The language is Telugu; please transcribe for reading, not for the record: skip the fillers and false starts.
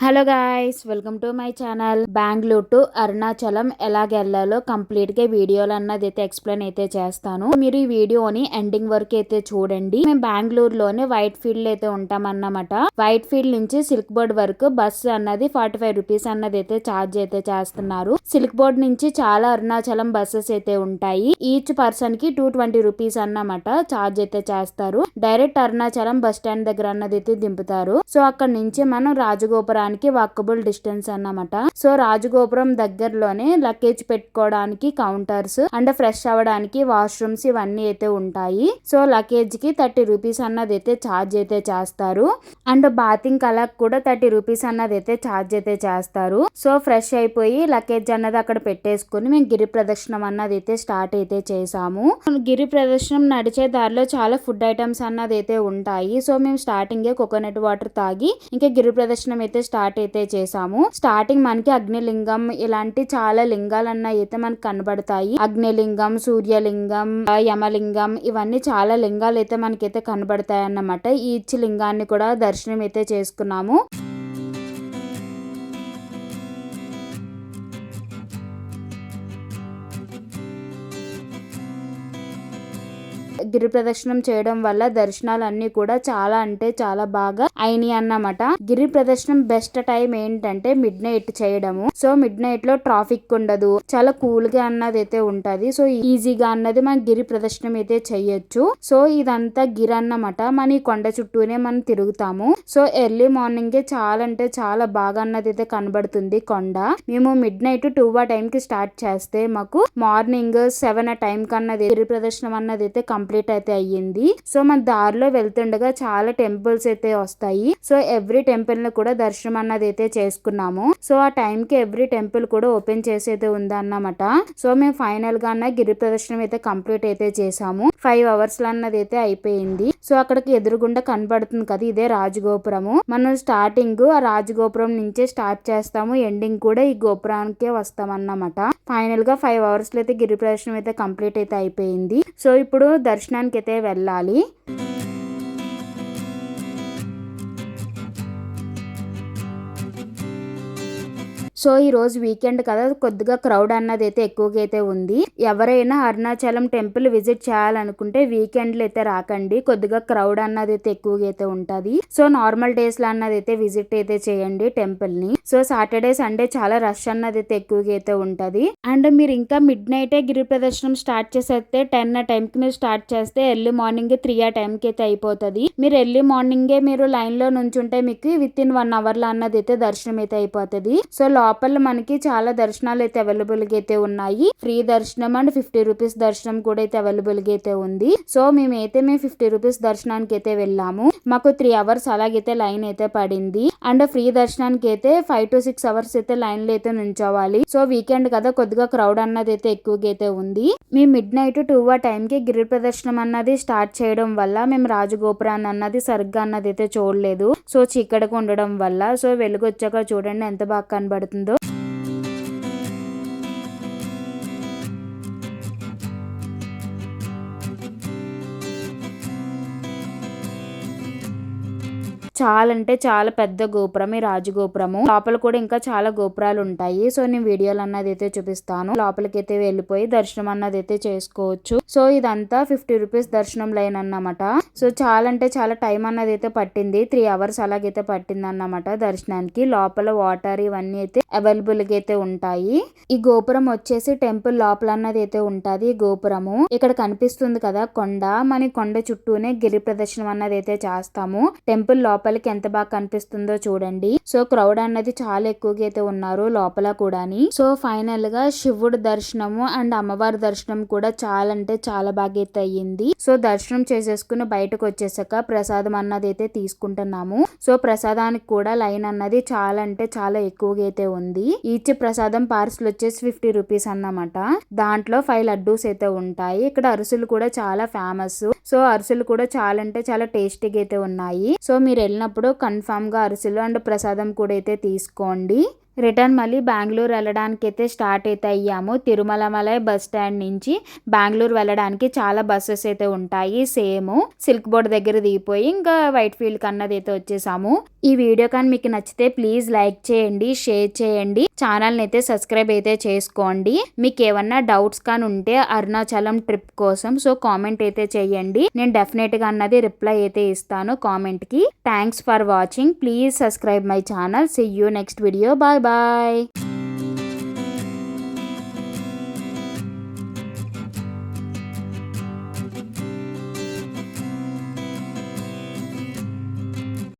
Hello guys, welcome to my channel. Bengaluru to Arunachalam ఎలాగెళ్ళాలో కంప్లీట్ గా వీడియోలు అన్నది అయితే ఎక్స్ప్లెయిన్ అయితే చేస్తాను. మీరు ఈ వీడియోని ఎండింగ్ వరకు అయితే చూడండి. మేము బెంగళూరులోనే వైట్ ఫీల్డ్ అయితే ఉంటామన్నమాట. వైట్ ఫీల్డ్ నుంచి సిల్క్ బోర్డ్ వరకు బస్సు అన్నది 45 రూపీస్ అన్నది అయితే ఛార్జ్ అయితే చేస్తున్నారు. సిల్క్ బోర్డ్ నుంచి చాలా అరుణాచలం బస్సెస్ అయితే ఉంటాయి. ఈచ్ పర్సన్ కి 220 రూపీస్ అన్నమాట ఛార్జ్ అయితే చేస్తారు. డైరెక్ట్ అరుణాచలం బస్ స్టాండ్ దగ్గర అన్నది అయితే దింపుతారు. సో అక్కడ నుంచి మనం రాజగోపురానికి వాకబుల్ డిస్టెన్స్ అన్నమాట. సో రాజగోపురం దగ్గరలోనే లగేజ్ పెట్టుకోవడానికి కౌంటర్స్ అండ్ ఫ్రెష్ అవ్వడానికి వాష్రూమ్స్ ఇవన్నీ అయితే ఉంటాయి. సో లగేజ్ కి 30 రూపీస్ అన్నది అయితే ఛార్జ్ అయితే చేస్తారు. అండ్ బాతింగ్ అలా కూడా 30 రూపీస్ అన్నది అయితే ఛార్జ్ అయితే చేస్తారు. సో ఫ్రెష్ అయిపోయి లగేజ్ అన్నది అక్కడ పెట్టేసుకుని మేము గిరి ప్రదక్షిణం అన్నది అయితే స్టార్ట్ అయితే చేసాము. గిరి ప్రదక్షిణం నడిచే దారిలో చాలా ఫుడ్ ఐటమ్స్ అన్నది అయితే ఉంటాయి. సో మేము స్టార్టింగ్ కోకోనట్ వాటర్ తాగి ఇంకా గిరి ప్రదక్షిణం అయితే స్టార్ట్ అయితే చేసాము. స్టార్టింగ్ మనకి అగ్నిలింగం ఇలాంటి చాలా లింగాలు అన్నవి అయితే మనకు కనబడతాయి. అగ్నిలింగం, సూర్యలింగం, యమలింగం ఇవన్నీ చాలా లింగాలు అయితే మనకైతే కనబడతాయి అన్నమాట. ఈచ్ లింగాన్ని కూడా దర్శనం అయితే చేసుకున్నాము. గిరి ప్రదక్షిణం చేయడం వల్ల దర్శనాలు అన్ని కూడా చాలా అంటే చాలా బాగా అయినాయి అన్నమాట. గిరి ప్రదక్షిణం బెస్ట్ టైం ఏంటంటే మిడ్ నైట్ చేయడము. సో మిడ్ నైట్ లో ట్రాఫిక్ ఉండదు, చాలా కూల్ గా అన్నది అయితే ఉంటది. సో ఈజీగా అన్నది మనం గిరి ప్రదక్షిణం అయితే చెయ్యొచ్చు. సో ఇదంతా గిరి అన్నమాట. మన ఈ కొండ చుట్టూనే మనం తిరుగుతాము. సో ఎర్లీ మార్నింగ్ చాలా అంటే చాలా బాగా అన్నది అయితే కనబడుతుంది కొండ. మేము మిడ్ నైట్ 2 ఆ టైం కి స్టార్ట్ చేస్తే మాకు మార్నింగ్ 7 ఆ టైం కన్నది గిరి ప్రదక్షిణం అన్నది అయితే కంప్లీట్ అయితే అయ్యింది. సో మన దారిలో వెళ్తుండగా చాలా టెంపుల్స్ అయితే వస్తాయి. సో ఎవ్రీ టెంపుల్ ని కూడా దర్శనం అన్నది అయితే చేసుకున్నాము. సో ఆ టైం కి ఎవ్రీ టెంపుల్ కూడా ఓపెన్ చేసి అయితే ఉందన్నమాట. సో మేము ఫైనల్ గా గిరి ప్రదర్శనం అయితే కంప్లీట్ అయితే చేసాము. 5 అవర్స్ లో అన్నది అయితే అయిపోయింది. సో అక్కడికి ఎదురుగుండా కనబడుతుంది కదా, ఇదే రాజగోపురము. మనం స్టార్టింగ్ ఆ రాజగోపురం నుంచే స్టార్ట్ చేస్తాము, ఎండింగ్ కూడా ఈ గోపురానికే వస్తాం అన్నమాట. ఫైనల్ గా 5 అవర్స్ లో అయితే గిరి ప్రదర్శనం అయితే కంప్లీట్ అయితే అయిపోయింది. సో ఇప్పుడు దర్శనానికి అయితే వెళ్ళాలి. సో ఈ రోజు వీకెండ్ కదా, కొద్దిగా క్రౌడ్ అన్నది అయితే ఎక్కువగా అయితే ఉంది. ఎవరైనా అరుణాచలం టెంపుల్ విజిట్ చేయాలనుకుంటే వీకెండ్లు అయితే రాకండి, కొద్దిగా క్రౌడ్ అన్నది అయితే ఎక్కువగా అయితే ఉంటది. సో నార్మల్ డేస్ లో అన్నది అయితే విజిట్ అయితే చేయండి టెంపుల్ ని. సో సాటర్డే సండే చాలా రష్ అన్నది అయితే ఎక్కువగా అయితే ఉంటది. అండ్ మీరు ఇంకా మిడ్ నైటే గిరి ప్రదర్శనం స్టార్ట్ చేసేస్తే 10 ఆ టైం కి మీరు స్టార్ట్ చేస్తే ఎర్లీ మార్నింగ్ 3 ఆ టైం కి అయితే అయిపోతుంది. మీరు ఎర్లీ మార్నింగే మీరు లైన్ లో నుంచుంటే మీకు విత్ ఇన్ 1 అవర్ లో అన్నది అయితే దర్శనం అయితే అయిపోతుంది. సో లోపల మనకి చాలా దర్శనాలు అయితే అవైలబుల్ గా అయితే ఉన్నాయి. ఫ్రీ దర్శనం అండ్ 50 రూపీస్ దర్శనం కూడా అయితే అవైలబుల్ గా అయితే ఉంది. సో మేము 50 రూపీస్ దర్శనానికి అయితే వెళ్ళాము. మాకు 3 అవర్స్ అలాగైతే లైన్ అయితే పడింది. అండ్ ఫ్రీ దర్శనానికి అయితే 5 to 6 అవర్స్ అయితే లైన్ లో అయితే నుంచోవాలి. సో వీకెండ్ కదా, కొద్దిగా క్రౌడ్ అన్నది అయితే ఎక్కువగా అయితే ఉంది. మేము మిడ్ నైట్ 2 ఆ టైం కి గిరి ప్రదర్శనం అన్నది స్టార్ట్ చేయడం వల్ల మేము రాజగోపురాన్ని అన్నది సరిగ్గా అన్నది అయితే చూడలేదు. సో చీకటిగా ఉండడం వల్ల. సో వెలుగొచ్చాక చూడండి ఎంత బాగా కనబడుతుందో. చాలా అంటే చాలా పెద్ద గోపురం ఈ రాజగోపురము. లోపల కూడా ఇంకా చాలా గోపురాలు ఉంటాయి. సో నేను వీడియోలు అన్నది అయితే చూపిస్తాను. లోపలికి అయితే వెళ్ళిపోయి దర్శనం అన్నది అయితే చేసుకోవచ్చు. సో ఇదంతా 50 రూపీస్ దర్శనం లైన్ అన్నమాట. సో చాలా అంటే చాలా టైం అన్నది అయితే పట్టింది. 3 అవర్స్ అలాగైతే పట్టింది అన్నమాట దర్శనానికి. లోపల వాటర్ ఇవన్నీ అయితే అవైలబుల్ గా అయితే ఉంటాయి. ఈ గోపురం వచ్చేసి టెంపుల్ లోపల అన్నది అయితే ఉంటది. ఈ గోపురము ఇక్కడ కనిపిస్తుంది కదా కొండ, మన కొండ చుట్టూనే గిరి ప్రదర్శనం అన్నది అయితే చేస్తాము. టెంపుల్ లోపలికి ఎంత బాగా కనిపిస్తుందో చూడండి. సో క్రౌడ్ అన్నది చాలా ఎక్కువగా అయితే ఉన్నారు లోపల కూడాని. సో ఫైనల్ గా శివుడు దర్శనము అండ్ అమ్మవారి దర్శనం కూడా చాలా అంటే చాలా బాగా అయితే అయ్యింది. సో దర్శనం చేసేసుకుని బయటకు వచ్చేసాక ప్రసాదం అన్నది అయితే తీసుకుంటున్నాము. సో ప్రసాదానికి కూడా లైన్ అన్నది చాలా అంటే చాలా ఎక్కువగా అయితే ఉంది. ఈచ్ ప్రసాదం పార్సల్ వచ్చేసి 50 రూపీస్ అన్నమాట. దాంట్లో 5 లడ్డూస్ అయితే ఉంటాయి. ఇక్కడ అరిసెలు కూడా చాలా ఫేమస్. సో అరిసెలు కూడా చాలా అంటే చాలా టేస్టీగా అయితే ఉన్నాయి. సో మీరు వెళ్ళినప్పుడు కన్ఫామ్ గా అరిసెలు అండ్ ప్రసాదం కూడా అయితే తీసుకోండి. రిటర్న్ మళ్ళీ బెంగళూరు వెళ్ళడానికి అయితే స్టార్ట్ అయితే అయ్యాము. తిరుమలమలై బస్ స్టాండ్ నుంచి బెంగళూరు వెళ్ళడానికి చాలా బస్సెస్ అయితే ఉంటాయి. సేమ్ సిల్క్ బోర్డ్ దగ్గర దిగిపోయి ఇంకా వైట్ ఫీల్డ్ కన్నది అయితే వచ్చేసాము. ఈ వీడియో కానీ మీకు నచ్చితే ప్లీజ్ లైక్ చేయండి, షేర్ చేయండి, ఛానల్ని అయితే సబ్స్క్రైబ్ అయితే చేసుకోండి. మీకు ఏమన్నా డౌట్స్ కానీ ఉంటే అరుణాచలం ట్రిప్ కోసం సో కామెంట్ అయితే చేయండి. నేను డెఫినెట్ గా అన్నది రిప్లై అయితే ఇస్తాను కామెంట్ కి. Thanks for watching. Please subscribe my channel. See you next video. Bye bye.